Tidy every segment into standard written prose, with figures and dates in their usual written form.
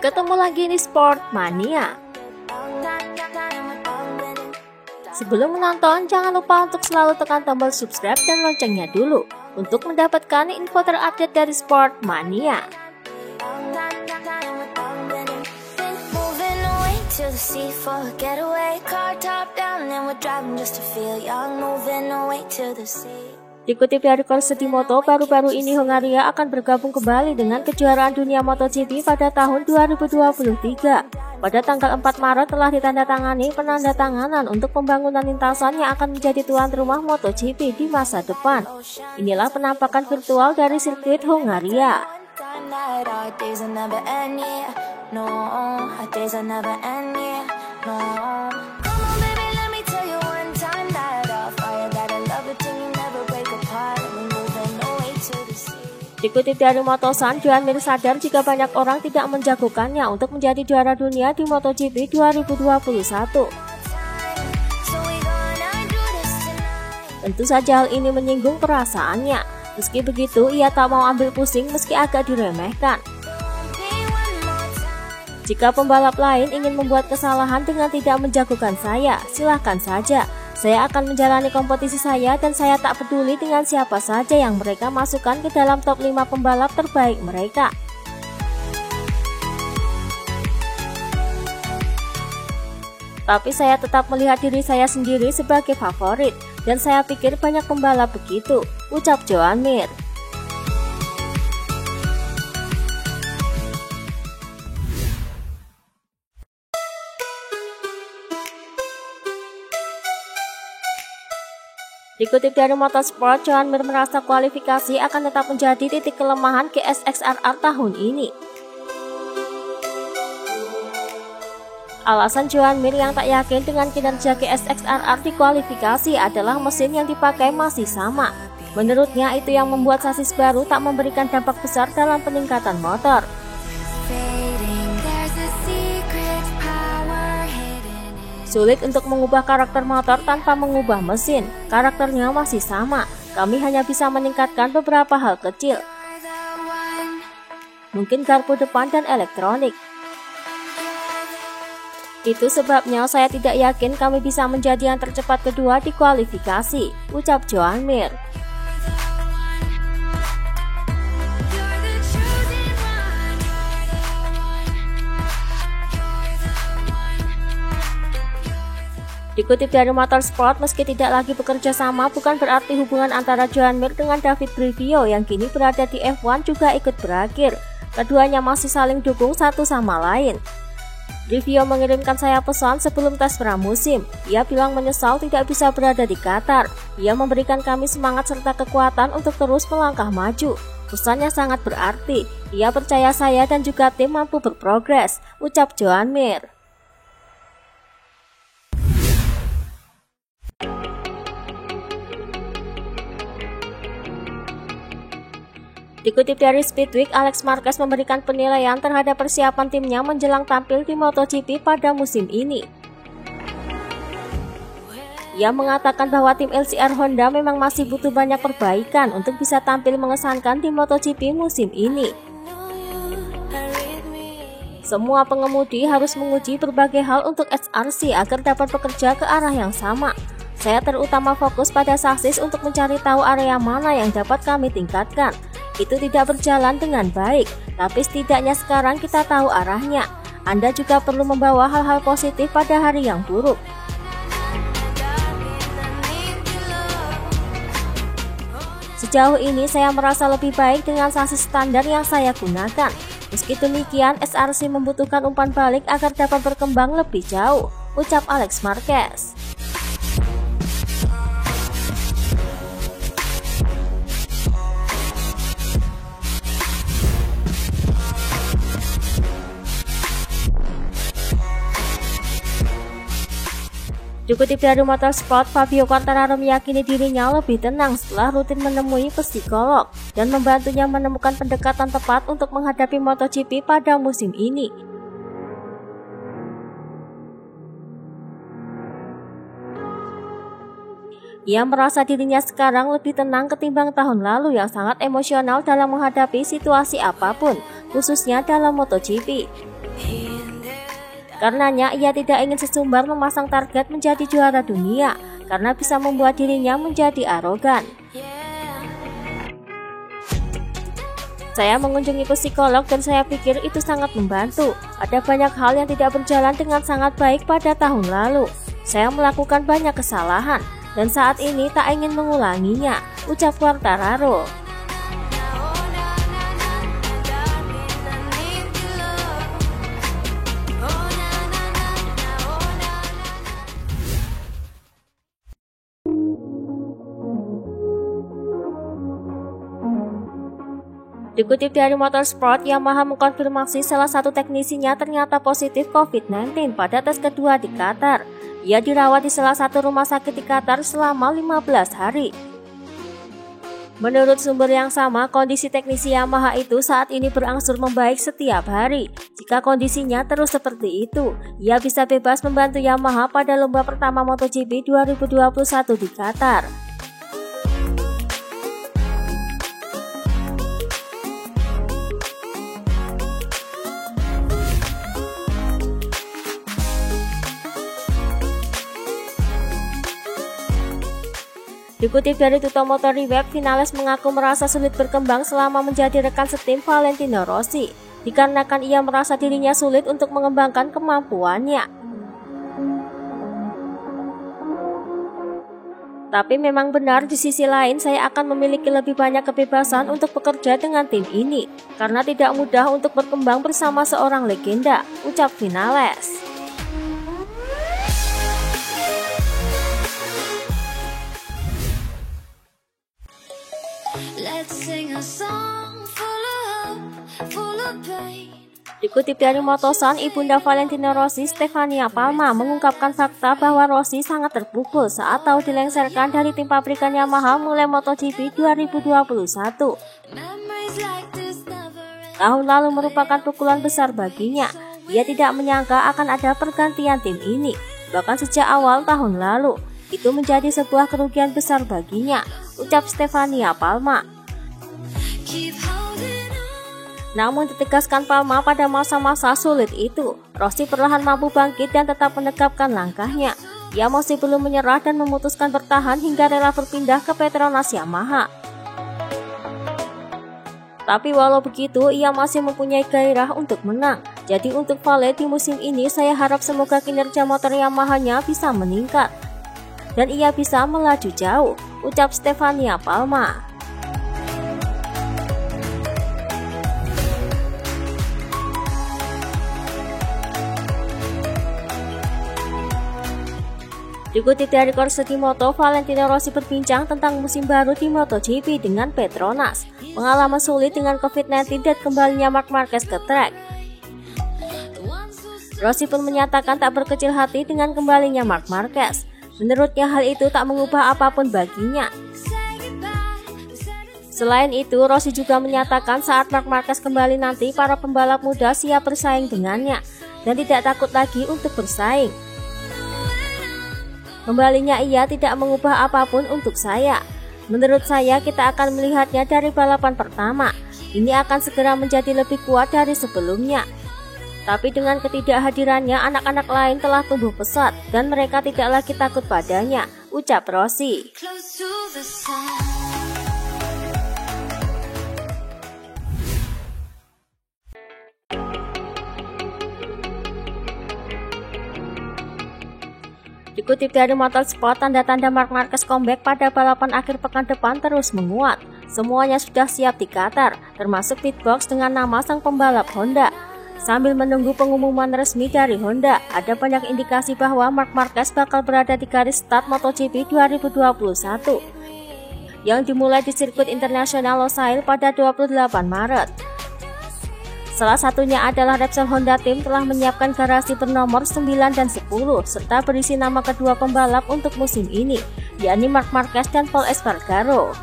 Ketemu lagi di Sportmania. Sebelum menonton, jangan lupa untuk selalu tekan tombol subscribe dan loncengnya dulu untuk mendapatkan info terupdate dari Sportmania. Dikutip dari Korsitimoto, baru-baru ini Hongaria akan bergabung kembali dengan kejuaraan dunia MotoGP pada tahun 2023. Pada tanggal 4 Maret telah ditandatangani penandatanganan untuk pembangunan lintasan yang akan menjadi tuan rumah MotoGP di masa depan. Inilah penampakan virtual dari sirkuit Hongaria. Dikutip dari Motosan, Joan Mir sadar jika banyak orang tidak menjagokannya untuk menjadi juara dunia di MotoGP 2021. Tentu saja hal ini menyinggung perasaannya. Meski begitu, ia tak mau ambil pusing meski agak diremehkan. Jika pembalap lain ingin membuat kesalahan dengan tidak menjagokan saya, silahkan saja. Saya akan menjalani kompetisi saya dan saya tak peduli dengan siapa saja yang mereka masukkan ke dalam top 5 pembalap terbaik mereka. Tapi saya tetap melihat diri saya sendiri sebagai favorit dan saya pikir banyak pembalap begitu, ucap Joan Mir. Dikutip dari Motorsport, Joan Mir merasa kualifikasi akan tetap menjadi titik kelemahan GSX-RR tahun ini. Alasan Joan Mir yang tak yakin dengan kinerja GSX-RR di kualifikasi adalah mesin yang dipakai masih sama. Menurutnya itu yang membuat sasis baru tak memberikan dampak besar dalam peningkatan motor. Sulit untuk mengubah karakter motor tanpa mengubah mesin. Karakternya masih sama. Kami hanya bisa meningkatkan beberapa hal kecil. Mungkin garpu depan dan elektronik. Itu sebabnya saya tidak yakin kami bisa menjadi yang tercepat kedua di kualifikasi, ucap Joan Mir. Dikutip dari Motorsport, meski tidak lagi bekerja sama, bukan berarti hubungan antara Joan Mir dengan David Brivio yang kini berada di F1 juga ikut berakhir. Keduanya masih saling dukung satu sama lain. Brivio mengirimkan saya pesan sebelum tes pramusim. Ia bilang menyesal tidak bisa berada di Qatar. Ia memberikan kami semangat serta kekuatan untuk terus melangkah maju. Pesannya sangat berarti. Ia percaya saya dan juga tim mampu berprogres, ucap Joan Mir. Dikutip dari Speedweek, Alex Marquez memberikan penilaian terhadap persiapan timnya menjelang tampil di MotoGP pada musim ini. Ia mengatakan bahwa tim LCR Honda memang masih butuh banyak perbaikan untuk bisa tampil mengesankan di MotoGP musim ini. Semua pengemudi harus menguji berbagai hal untuk SRC agar dapat bekerja ke arah yang sama. Saya terutama fokus pada sasis untuk mencari tahu area mana yang dapat kami tingkatkan. Itu tidak berjalan dengan baik, tapi setidaknya sekarang kita tahu arahnya. Anda juga perlu membawa hal-hal positif pada hari yang buruk. Sejauh ini saya merasa lebih baik dengan sasis standar yang saya gunakan. Meski demikian, SRC membutuhkan umpan balik agar dapat berkembang lebih jauh, ucap Alex Marquez. Dikutip dari Motorsport, Fabio Quartararo meyakini dirinya lebih tenang setelah rutin menemui psikolog dan membantunya menemukan pendekatan tepat untuk menghadapi MotoGP pada musim ini. Ia merasa dirinya sekarang lebih tenang ketimbang tahun lalu yang sangat emosional dalam menghadapi situasi apapun, khususnya dalam MotoGP. Karenanya ia tidak ingin sesumbar memasang target menjadi juara dunia karena bisa membuat dirinya menjadi arogan. Saya mengunjungi psikolog dan saya pikir itu sangat membantu. Ada banyak hal yang tidak berjalan dengan sangat baik pada tahun lalu. Saya melakukan banyak kesalahan dan saat ini tak ingin mengulanginya, ucap Quartararo. Dikutip dari Motorsport, Yamaha mengkonfirmasi salah satu teknisinya ternyata positif COVID-19 pada tes kedua di Qatar. Ia dirawat di salah satu rumah sakit di Qatar selama 15 hari. Menurut sumber yang sama, kondisi teknisi Yamaha itu saat ini berangsur membaik setiap hari. Jika kondisinya terus seperti itu, ia bisa bebas membantu Yamaha pada lomba pertama MotoGP 2021 di Qatar. Dikutip dari Tutto Motor Reweb, Vinales mengaku merasa sulit berkembang selama menjadi rekan setim Valentino Rossi, dikarenakan ia merasa dirinya sulit untuk mengembangkan kemampuannya. Tapi memang benar, di sisi lain saya akan memiliki lebih banyak kebebasan untuk bekerja dengan tim ini, karena tidak mudah untuk berkembang bersama seorang legenda, ucap Vinales. Dikutip dari Motosan, ibunda Valentino Rossi, Stefania Palma, mengungkapkan fakta bahwa Rossi sangat terpukul saat tahu dilengsarkan dari tim pabrikan Yamaha mulai MotoGP 2021. Tahun lalu merupakan pukulan besar baginya. Dia tidak menyangka akan ada pergantian tim ini, bahkan sejak awal tahun lalu. Itu menjadi sebuah kerugian besar baginya, ucap Stefania Palma. Namun ditegaskan Palma, pada masa-masa sulit itu, Rossi perlahan mampu bangkit dan tetap menegakkan langkahnya. Ia masih belum menyerah dan memutuskan bertahan hingga rela berpindah ke Petronas Yamaha. Tapi walau begitu, ia masih mempunyai gairah untuk menang. Jadi untuk Vale di musim ini, saya harap semoga kinerja motor Yamaha-nya bisa meningkat dan ia bisa melaju jauh, ucap Stefania Palma. Dikutip dari Corsetti Moto, Valentino Rossi berbincang tentang musim baru di MotoGP dengan Petronas, pengalaman sulit dengan COVID-19 dan kembalinya Marc Marquez ke track. Rossi pun menyatakan tak berkecil hati dengan kembalinya Marc Marquez. Menurutnya hal itu tak mengubah apapun baginya. Selain itu, Rossi juga menyatakan saat Marc Marquez kembali nanti, para pembalap muda siap bersaing dengannya dan tidak takut lagi untuk bersaing. Kembalinya ia tidak mengubah apapun untuk saya. Menurut saya kita akan melihatnya dari balapan pertama. Ini akan segera menjadi lebih kuat dari sebelumnya. Tapi dengan ketidakhadirannya, anak-anak lain telah tumbuh pesat dan mereka tidak lagi takut padanya, ucap Rossi. Dikutip dari Motorsport, tanda-tanda Marc Marquez comeback pada balapan akhir pekan depan terus menguat. Semuanya sudah siap di Qatar, termasuk pitbox dengan nama sang pembalap Honda. Sambil menunggu pengumuman resmi dari Honda, ada banyak indikasi bahwa Marc Marquez bakal berada di garis start MotoGP 2021 yang dimulai di sirkuit internasional Losail pada 28 Maret. Salah satunya adalah Repsol Honda Team telah menyiapkan garasi bernomor 9 dan 10 serta berisi nama kedua pembalap untuk musim ini, yakni Marc Marquez dan Pol Espargaro.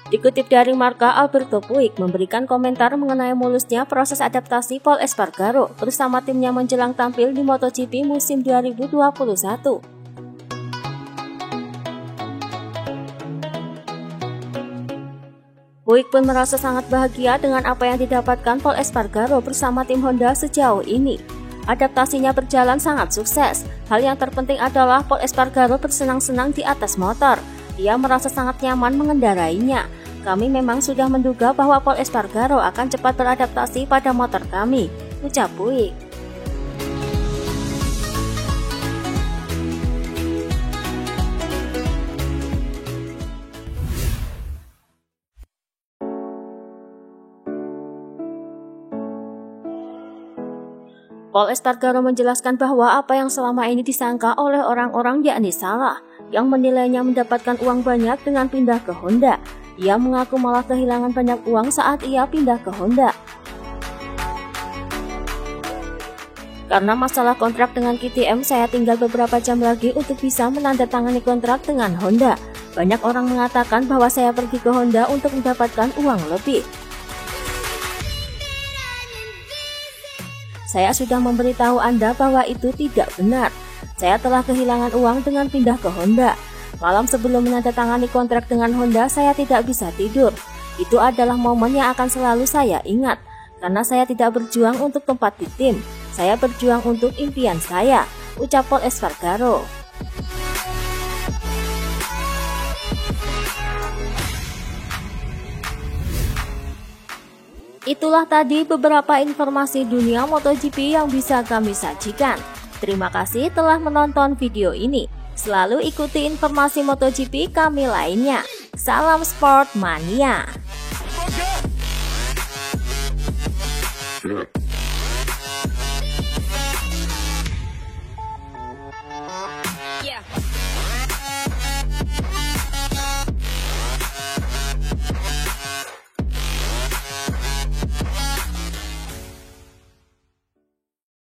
Dikutip dari Marca, Alberto Puig memberikan komentar mengenai mulusnya proses adaptasi Pol Espargaro bersama timnya menjelang tampil di MotoGP musim 2021. Puig pun merasa sangat bahagia dengan apa yang didapatkan Pol Espargaro bersama tim Honda sejauh ini. Adaptasinya berjalan sangat sukses. Hal yang terpenting adalah Pol Espargaro bersenang-senang di atas motor. Dia merasa sangat nyaman mengendarainya. Kami memang sudah menduga bahwa Pol Espargaro akan cepat beradaptasi pada motor kami, ucap Puig. Pol Espargaro menjelaskan bahwa apa yang selama ini disangka oleh orang-orang yakni salah, yang menilainya mendapatkan uang banyak dengan pindah ke Honda. Ia mengaku malah kehilangan banyak uang saat ia pindah ke Honda. Karena masalah kontrak dengan KTM, saya tinggal beberapa jam lagi untuk bisa menandatangani kontrak dengan Honda. Banyak orang mengatakan bahwa saya pergi ke Honda untuk mendapatkan uang lebih. Saya sudah memberitahu Anda bahwa itu tidak benar. Saya telah kehilangan uang dengan pindah ke Honda. Malam sebelum menandatangani kontrak dengan Honda, saya tidak bisa tidur. Itu adalah momen yang akan selalu saya ingat. Karena saya tidak berjuang untuk tempat di tim. Saya berjuang untuk impian saya, ucap Pol Espargaro. Itulah tadi beberapa informasi dunia MotoGP yang bisa kami sajikan. Terima kasih telah menonton video ini. Selalu ikuti informasi MotoGP kami lainnya. Salam Sport Mania.